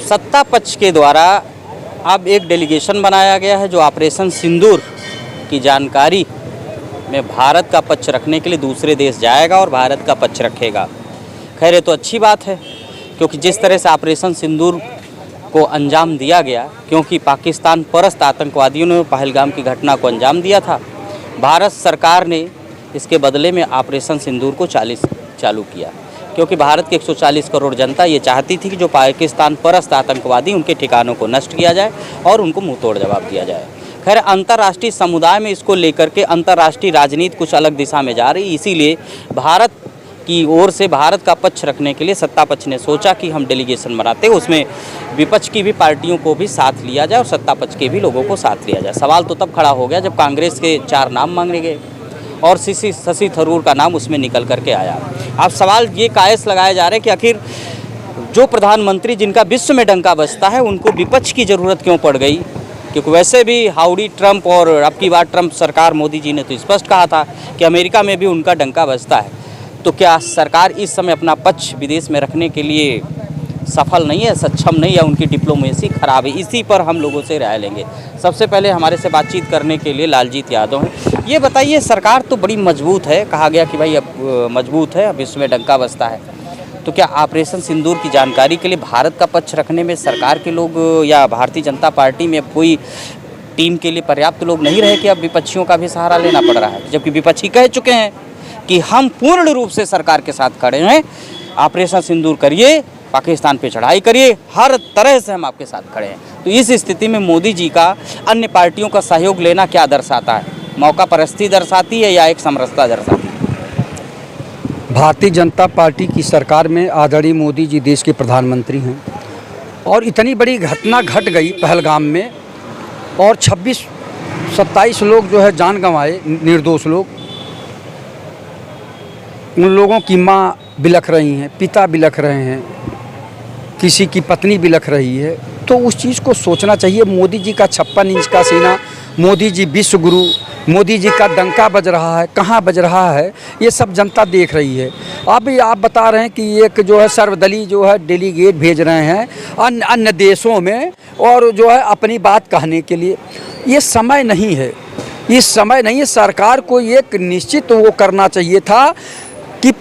सत्ता पक्ष के द्वारा अब एक डेलीगेशन बनाया गया है जो ऑपरेशन सिंदूर की जानकारी में भारत का पक्ष रखने के लिए दूसरे देश जाएगा और भारत का पक्ष रखेगा। खैर ये तो अच्छी बात है, क्योंकि जिस तरह से ऑपरेशन सिंदूर को अंजाम दिया गया, क्योंकि पाकिस्तान परस्त आतंकवादियों ने पहलगाम की घटना को अंजाम दिया था, भारत सरकार ने इसके बदले में ऑपरेशन सिंदूर को चालू किया, क्योंकि भारत की 140 करोड़ जनता ये चाहती थी कि जो पाकिस्तान परस्त आतंकवादी उनके ठिकानों को नष्ट किया जाए और उनको मुंहतोड़ जवाब दिया जाए। खैर अंतर्राष्ट्रीय समुदाय में इसको लेकर के अंतर्राष्ट्रीय राजनीति कुछ अलग दिशा में जा रही, इसीलिए भारत की ओर से भारत का पक्ष रखने के लिए सत्ता पक्ष ने सोचा कि हम डेलीगेशन बनाते हैं, उसमें विपक्ष की भी पार्टियों को भी साथ लिया जाए और सत्ता पक्ष के भी लोगों को साथ लिया जाए। सवाल तो तब खड़ा हो गया जब कांग्रेस के 4 नाम मांगे गए और शशि थरूर का नाम उसमें निकल करके आया। अब सवाल ये कायस लगाए जा रहे हैं कि आखिर जो प्रधानमंत्री जिनका विश्व में डंका बजता है उनको विपक्ष की ज़रूरत क्यों पड़ गई, क्योंकि वैसे भी हाउडी ट्रंप और अब की बार ट्रंप सरकार मोदी जी ने तो स्पष्ट कहा था कि अमेरिका में भी उनका डंका बजता है। तो क्या सरकार इस समय अपना पक्ष विदेश में रखने के लिए सफल नहीं है, सक्षम नहीं है, उनकी डिप्लोमेसी खराब है? इसी पर हम लोगों से राय लेंगे। सबसे पहले हमारे से बातचीत करने के लिए लालजीत यादव हैं। ये बताइए, सरकार तो बड़ी मजबूत है, कहा गया कि भाई अब मजबूत है, अब विश्व में डंका बजता है, तो क्या ऑपरेशन सिंदूर की जानकारी के लिए भारत का पक्ष रखने में सरकार के लोग या भारतीय जनता पार्टी में कोई टीम के लिए पर्याप्त लोग नहीं रहे कि अब विपक्षियों का भी सहारा लेना पड़ रहा है, जबकि विपक्षी कह चुके हैं कि हम पूर्ण रूप से सरकार के साथ खड़े हैं, ऑपरेशन सिंदूर करिए, पाकिस्तान पे चढ़ाई करिए, हर तरह से हम आपके साथ खड़े हैं। तो इस स्थिति में मोदी जी का अन्य पार्टियों का सहयोग लेना क्या दर्शाता है? मौका परस्ती दर्शाती है या एक समरसता दर्शाती है? भारतीय जनता पार्टी की सरकार में आदरणीय मोदी जी देश के प्रधानमंत्री हैं और इतनी बड़ी घटना घट गई पहलगाम में और 26-27 लोग जो है जान गंवाए, निर्दोष लोग। उन लोगों की माँ बिलख रही हैं, पिता बिलख रहे हैं, किसी की पत्नी बिलख रही है। तो उस चीज़ को सोचना चाहिए। मोदी जी का 56 इंच का सीना, मोदी जी विश्व गुरु, मोदी जी का डंका बज रहा है, कहाँ बज रहा है, ये सब जनता देख रही है। अभी आप बता रहे हैं कि एक जो है सर्वदलीय जो है डेलीगेट भेज रहे हैं अन्य देशों में और जो है अपनी बात कहने के लिए। ये समय नहीं है, इस समय नहीं है। सरकार को एक निश्चित वो करना चाहिए था कि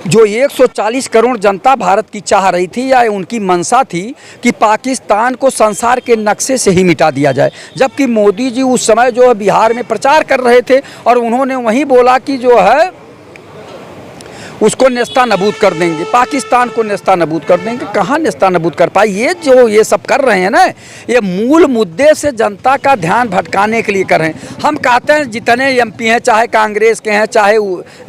जो 140 करोड़ जनता भारत की चाह रही थी या उनकी मंशा थी कि पाकिस्तान को संसार के नक्शे से ही मिटा दिया जाए, जबकि मोदी जी उस समय जो है बिहार में प्रचार कर रहे थे और उन्होंने वहीं बोला कि जो है उसको नेस्ता नबूद कर देंगे, पाकिस्तान को नेस्ता नबूद कर देंगे। कहाँ नेस्ता नबूद कर पाए? ये सब कर रहे हैं ना, ये मूल मुद्दे से जनता का ध्यान भटकाने के लिए कर रहे हैं। हम कहते हैं जितने एमपी हैं, चाहे कांग्रेस के हैं, चाहे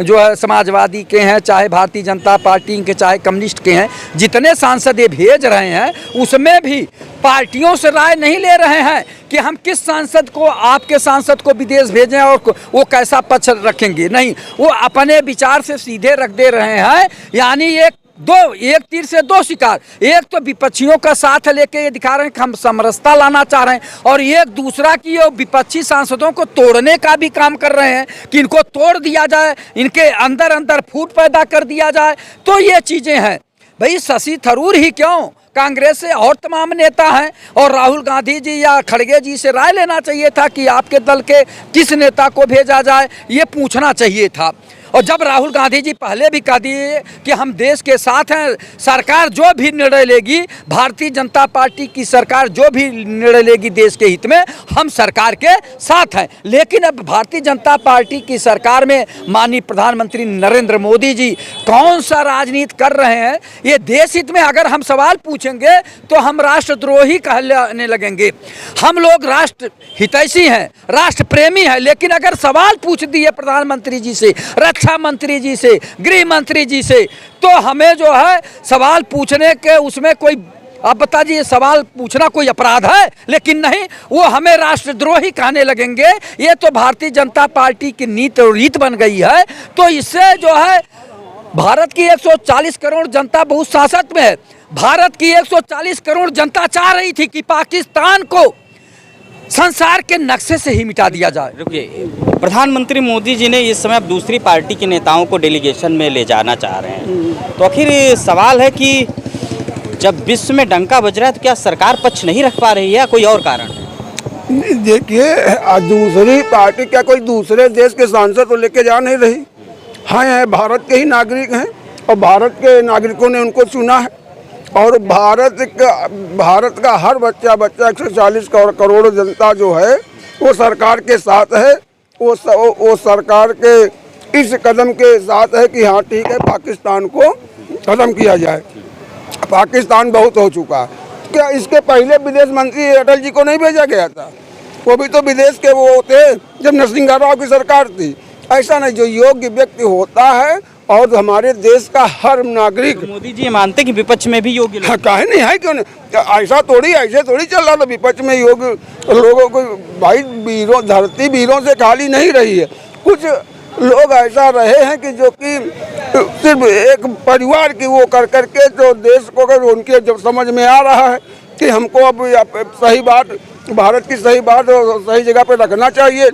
जो है समाजवादी के हैं, चाहे भारतीय जनता पार्टी के, चाहे कम्युनिस्ट के हैं, जितने सांसद ये भेज रहे हैं उसमें भी पार्टियों से राय नहीं ले रहे हैं कि हम किस सांसद को, आपके सांसद को विदेश भेजें और वो कैसा पक्ष रखेंगे। नहीं, वो अपने विचार से सीधे रख दे रहे हैं। यानी एक तीर से 2 शिकार। एक तो विपक्षियों का साथ लेके ये दिखा रहे हैं कि हम समरसता लाना चाह रहे हैं और एक दूसरा की ये विपक्षी सांसदों को तोड़ने का भी काम कर रहे हैं कि इनको तोड़ दिया जाए, इनके अंदर फूट पैदा कर दिया जाए। तो ये चीज़ें हैं। भाई शशि थरूर ही क्यों, कांग्रेस से और तमाम नेता हैं और राहुल गांधी जी या खड़गे जी से राय लेना चाहिए था कि आपके दल के किस नेता को भेजा जाए, ये पूछना चाहिए था। और जब राहुल गांधी जी पहले भी कह दिए कि हम देश के साथ हैं, सरकार जो भी निर्णय लेगी, भारतीय जनता पार्टी की सरकार जो भी निर्णय लेगी देश के हित में, हम सरकार के साथ हैं। लेकिन अब भारतीय जनता पार्टी की सरकार में माननीय प्रधानमंत्री नरेंद्र मोदी जी कौन सा राजनीति कर रहे हैं? ये देश हित में अगर हम सवाल पूछेंगे तो हम राष्ट्रद्रोही कहने लगेंगे। हम लोग राष्ट्र हितैषी हैं, राष्ट्र प्रेमी हैं, लेकिन अगर सवाल पूछ दिए प्रधानमंत्री जी से, रक्षा मंत्री जी से, गृह मंत्री जी से, तो हमें जो है सवाल पूछने के उसमें कोई, आप बता दीजिए, सवाल पूछना कोई अपराध है? लेकिन नहीं, वो हमें राष्ट्रद्रोही कहने लगेंगे। ये तो भारतीय जनता पार्टी की नीति और रीत बन गई है। तो इससे जो है भारत की 140 करोड़ जनता बहुत सासत में है। भारत की 140 करोड़ जनता चाह रही थी कि पाकिस्तान को संसार के नक्शे से ही मिटा दिया जाए। रुकिए, प्रधानमंत्री मोदी जी ने इस समय अब दूसरी पार्टी के नेताओं को डेलीगेशन में ले जाना चाह रहे हैं, तो आखिर सवाल है कि जब विश्व में डंका बज रहा है तो क्या सरकार पक्ष नहीं रख पा रही है या कोई और कारण है? नहीं, देखिए दूसरी पार्टी क्या कोई दूसरे देश के सांसद तो लेके जा नहीं रही। हाँ, ये भारत के ही नागरिक हैं और भारत के नागरिकों ने उनको चुना है और भारत का हर बच्चा 140 करोड़ जनता जो है वो सरकार के साथ है। वो सरकार के इस कदम के साथ है कि हाँ ठीक है, पाकिस्तान को खत्म किया जाए। पाकिस्तान बहुत हो चुका है। क्या इसके पहले विदेश मंत्री अटल जी को नहीं भेजा गया था? वो भी तो विदेश के वो थे जब नरसिंह राव की सरकार थी। ऐसा नहीं, जो योग्य व्यक्ति होता है और हमारे देश का हर नागरिक। तो मोदी जी मानते कि विपक्ष में भी योग्य लोग? हाँ, काहे नहीं है, क्यों नहीं? ऐसे थोड़ी चल रहा था विपक्ष में योग्य लोगों को। भाई वीरों, धरती वीरों से खाली नहीं रही है। कुछ लोग ऐसा रहे हैं कि जो कि सिर्फ एक परिवार की वो कर करके जो देश को अगर उनके जब समझ में आ रहा है कि हमको अब सही बात, भारत की सही बात सही जगह पे रखना चाहिए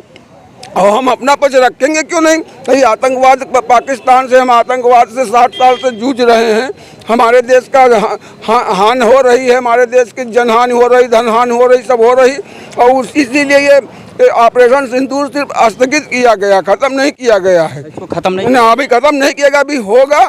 और हम अपना पक्ष रखेंगे, क्यों नहीं? कहीं आतंकवाद, पाकिस्तान से हम आतंकवाद से 60 साल से जूझ रहे हैं। हमारे देश का हानि हो रही है, हमारे देश की जनहानि हो रही, धनहानि हो रही, सब हो रही। और इसीलिए ये ऑपरेशन सिंदूर सिर्फ स्थगित किया गया, खत्म नहीं किया गया है। इसको खत्म नहीं? अभी खत्म नहीं किया गया, अभी होगा।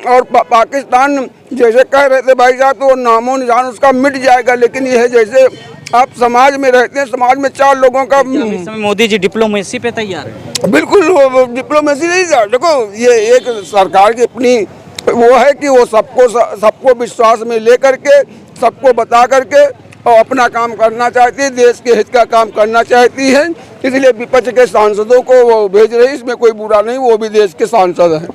और पाकिस्तान जैसे कह रहे थे भाई साहब, तो वो नामो निशान उसका मिट जाएगा। लेकिन ये है जैसे आप समाज में रहते हैं, समाज में 4 लोगों का। इस समय मोदी जी डिप्लोमेसी पे तैयार है? बिल्कुल, वो डिप्लोमेसी नहीं था। देखो, ये एक सरकार की अपनी वो है कि वो सबको विश्वास में ले करके, सबको बता करके और अपना काम करना चाहती है, देश के हित का काम करना चाहती है। इसलिए विपक्ष के सांसदों को वो भेज रही है, इसमें कोई बुरा नहीं, वो भी देश के सांसद हैं।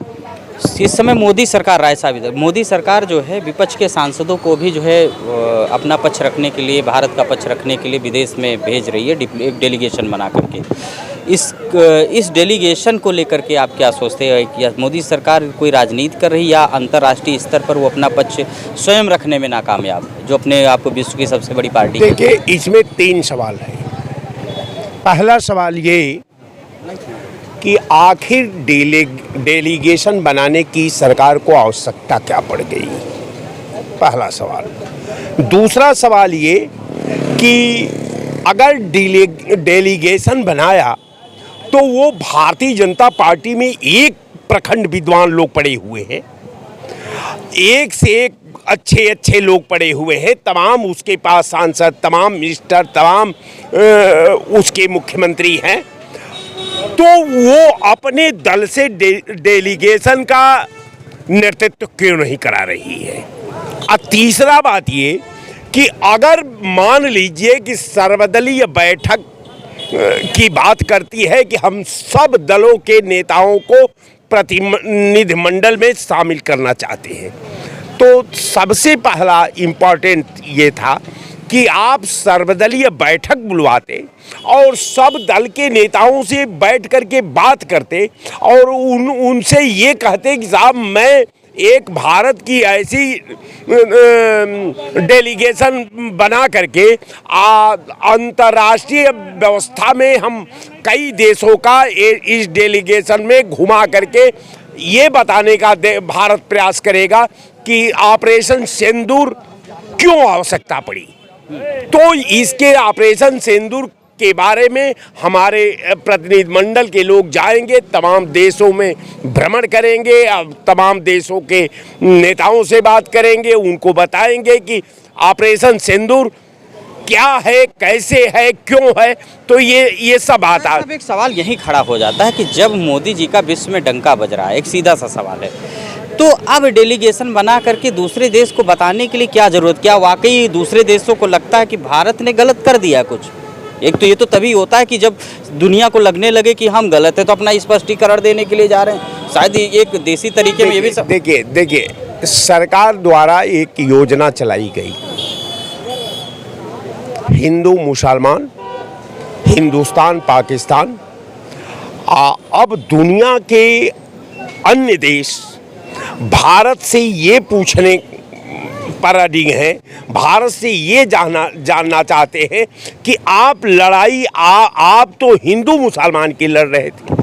इस समय मोदी सरकार राय साबित है। मोदी सरकार जो है विपक्ष के सांसदों को भी जो है अपना पक्ष रखने के लिए, भारत का पक्ष रखने के लिए विदेश में भेज रही है, एक डेलीगेशन बना करके। इस डेलीगेशन को लेकर के आप क्या सोचते हैं कि मोदी सरकार कोई राजनीति कर रही है या अंतर्राष्ट्रीय स्तर पर वो अपना पक्ष स्वयं रखने में नाकामयाब है, जो अपने आप को विश्व की सबसे बड़ी पार्टी? देखिए, इसमें 3 सवाल है। पहला सवाल ये कि आखिर डेलीगेशन बनाने की सरकार को आवश्यकता क्या पड़ गई, पहला सवाल। दूसरा सवाल ये कि अगर डेलीगेशन बनाया तो वो भारतीय जनता पार्टी में एक प्रखंड विद्वान लोग पड़े हुए हैं, एक से एक अच्छे अच्छे लोग पड़े हुए हैं, तमाम उसके पास सांसद, तमाम मिनिस्टर, तमाम उसके मुख्यमंत्री हैं। तो वो अपने दल से डेलीगेशन का नेतृत्व क्यों नहीं करा रही है? और तीसरा बात ये कि अगर मान लीजिए कि सर्वदलीय बैठक की बात करती है कि हम सब दलों के नेताओं को प्रतिनिधिमंडल में शामिल करना चाहते हैं, तो सबसे पहला इम्पॉर्टेंट ये था कि आप सर्वदलीय बैठक बुलवाते और सब दल के नेताओं से बैठ करके बात करते और उनसे ये कहते कि साहब, मैं एक भारत की ऐसी डेलीगेशन बना करके अंतर्राष्ट्रीय व्यवस्था में हम कई देशों का इस डेलीगेशन में घुमा करके ये बताने का भारत प्रयास करेगा कि ऑपरेशन सिंदूर क्यों आवश्यकता पड़ी। तो इसके ऑपरेशन सिंदूर के बारे में हमारे प्रतिनिधिमंडल के लोग जाएंगे, तमाम देशों में भ्रमण करेंगे, तमाम देशों के नेताओं से बात करेंगे, उनको बताएंगे कि ऑपरेशन सिंदूर क्या है, कैसे है, क्यों है। तो ये सब आता है। एक सवाल यही खड़ा हो जाता है कि जब मोदी जी का विश्व में डंका बज रहा है, एक सीधा सा सवाल है, तो अब डेलीगेशन बना करके दूसरे देश को बताने के लिए क्या ज़रूरत? क्या वाकई दूसरे देशों को लगता है कि भारत ने गलत कर दिया कुछ? एक तो ये तो तभी होता है कि जब दुनिया को लगने लगे कि हम गलत है तो अपना स्पष्टीकरण देने के लिए जा रहे हैं। शायद एक देसी तरीके में ये भी सब। देखिए, सरकार द्वारा एक योजना चलाई गई, हिंदू मुसलमान, हिंदुस्तान पाकिस्तान। अब दुनिया के अन्य देश भारत से ये पूछने पर अडिग हैं, भारत से ये जानना चाहते हैं कि आप लड़ाई आप तो हिंदू मुसलमान की लड़ रहे थे,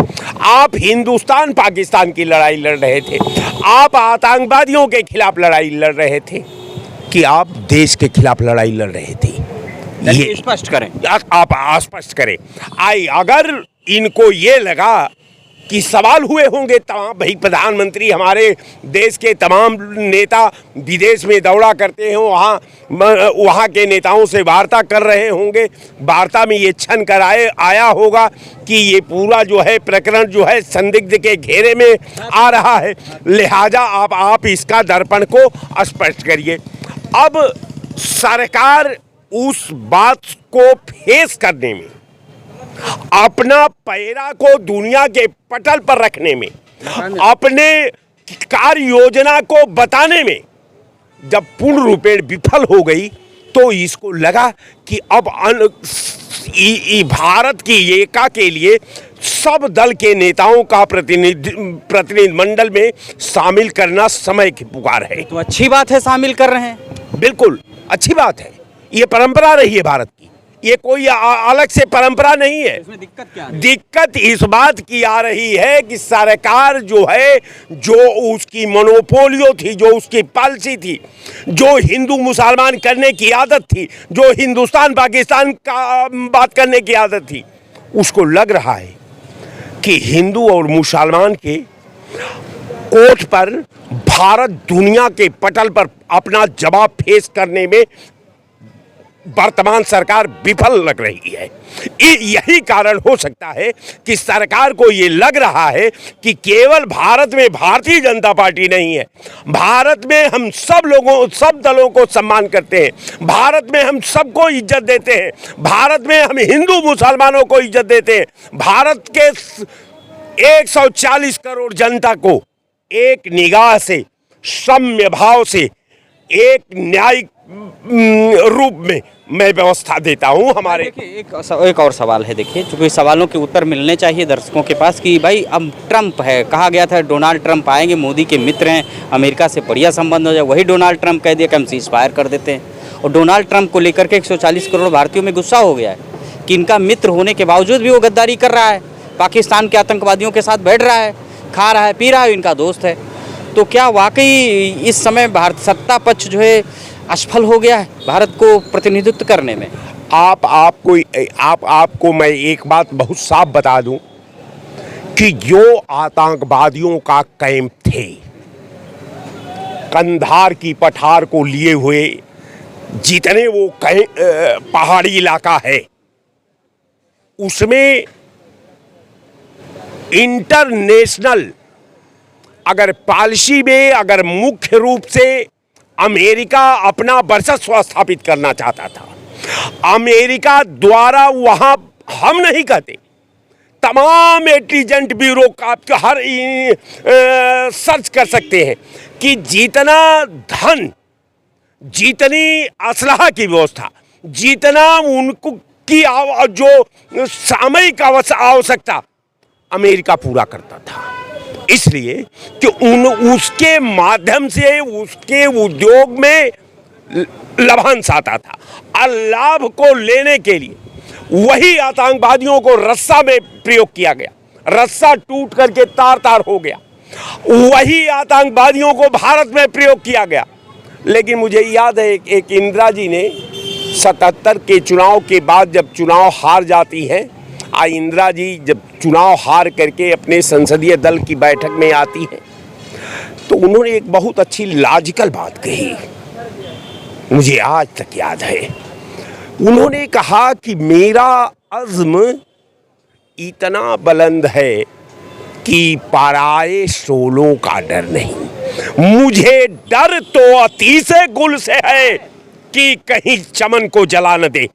आप हिंदुस्तान पाकिस्तान की लड़ाई लड़ रहे थे, आप आतंकवादियों के खिलाफ लड़ाई लड़ रहे थे, कि आप देश के खिलाफ लड़ाई लड़ रहे थे। ये स्पष्ट करें। आप स्पष्ट करें। अगर इनको ये लगा कि सवाल हुए होंगे तमाम, भाई प्रधानमंत्री हमारे देश के तमाम नेता विदेश में दौड़ा करते हैं, वहाँ के नेताओं से वार्ता कर रहे होंगे, वार्ता में ये छन कर आया होगा कि ये पूरा जो है प्रकरण जो है संदिग्ध के घेरे में आ रहा है, लिहाजा आप इसका दर्पण को स्पष्ट करिए। अब सरकार उस बात को फेस करने में, अपना पैरा को दुनिया के पटल पर रखने में, अपने कार्य योजना को बताने में जब पूर्ण रूपेण विफल हो गई, तो इसको लगा कि अब भारत की एकता के लिए सब दल के नेताओं का प्रतिनिधिमंडल में शामिल करना समय की पुकार है। तो अच्छी बात है, शामिल कर रहे हैं। बिल्कुल अच्छी बात है, ये परंपरा रही है भारत की, ये कोई अलग से परंपरा नहीं है। इसमें दिक्कत क्या है? दिक्कत इस बात की आ रही है कि सरकार जो है, जो उसकी मोनोपोलियो थी, जो उसकी पॉलिसी थी, जो हिंदू मुसलमान करने की आदत थी, जो हिंदुस्तान पाकिस्तान का बात करने की आदत थी, उसको लग रहा है कि हिंदू और मुसलमान के कोर्ट पर भारत दुनिया के पटल पर अपना जवाब पेश करने में वर्तमान सरकार विफल लग रही है। यही कारण हो सकता है कि सरकार को ये लग रहा है कि केवल भारत में भारतीय जनता पार्टी नहीं है, भारत में हम सब दलों को सम्मान करते हैं, भारत में हम सबको इज्जत देते हैं, भारत में हम हिंदू मुसलमानों को इज्जत देते हैं, भारत के 140 करोड़ जनता को एक निगाह से, सौम्य भाव से, एक न्यायिक रूप में मैं व्यवस्था देता हूं। हमारे एक और सवाल है, देखिए, चूंकि सवालों के उत्तर मिलने चाहिए दर्शकों के पास कि भाई अब ट्रंप है, कहा गया था डोनाल्ड ट्रंप आएंगे, मोदी के मित्र हैं, अमेरिका से बढ़िया संबंध हो जाए, वही डोनाल्ड ट्रंप कह दिया कि हम सीज फायर कर देते हैं। और डोनाल्ड ट्रंप को लेकर के 140 करोड़ भारतीयों में गुस्सा हो गया है कि इनका मित्र होने के बावजूद भी वो गद्दारी कर रहा है, पाकिस्तान के आतंकवादियों के साथ बैठ रहा है, खा रहा है, पी रहा है, इनका दोस्त है। तो क्या वाकई इस समय भारत सत्ता पक्ष जो है असफल हो गया है भारत को प्रतिनिधित्व करने में? आपको मैं एक बात बहुत साफ बता दूं कि जो आतंकवादियों का कैंप थे, कंधार की पठार को लिए हुए जितने वो पहाड़ी इलाका है, उसमें इंटरनेशनल अगर पॉलिसी में अगर मुख्य रूप से अमेरिका अपना वर्चस्व स्थापित करना चाहता था, अमेरिका द्वारा वहां हम नहीं कहते, तमाम इंटेलिजेंट ब्यूरो का हर सर्च कर सकते हैं कि जितना धन, जितनी असलहा की व्यवस्था, जितना उनको की जो सामयिक आवश्यकता अमेरिका पूरा करता था, इसलिए कि उसके माध्यम से उसके उद्योग में लाभांश आता था, और लाभ को लेने के लिए वही आतंकवादियों को रस्सा में प्रयोग किया गया, रस्सा टूट करके तार तार हो गया, वही आतंकवादियों को भारत में प्रयोग किया गया। लेकिन मुझे याद है एक इंदिरा जी ने 77 के चुनाव के बाद जब चुनाव हार जाती है, इंदिरा जी जब चुनाव हार करके अपने संसदीय दल की बैठक में आती है, तो उन्होंने एक बहुत अच्छी लॉजिकल बात कही, मुझे आज तक याद है। उन्होंने कहा कि मेरा अज़्म इतना बुलंद है कि पराए शोलों का डर नहीं, मुझे डर तो अतीसे गुल से है कि कहीं चमन को जला न दे।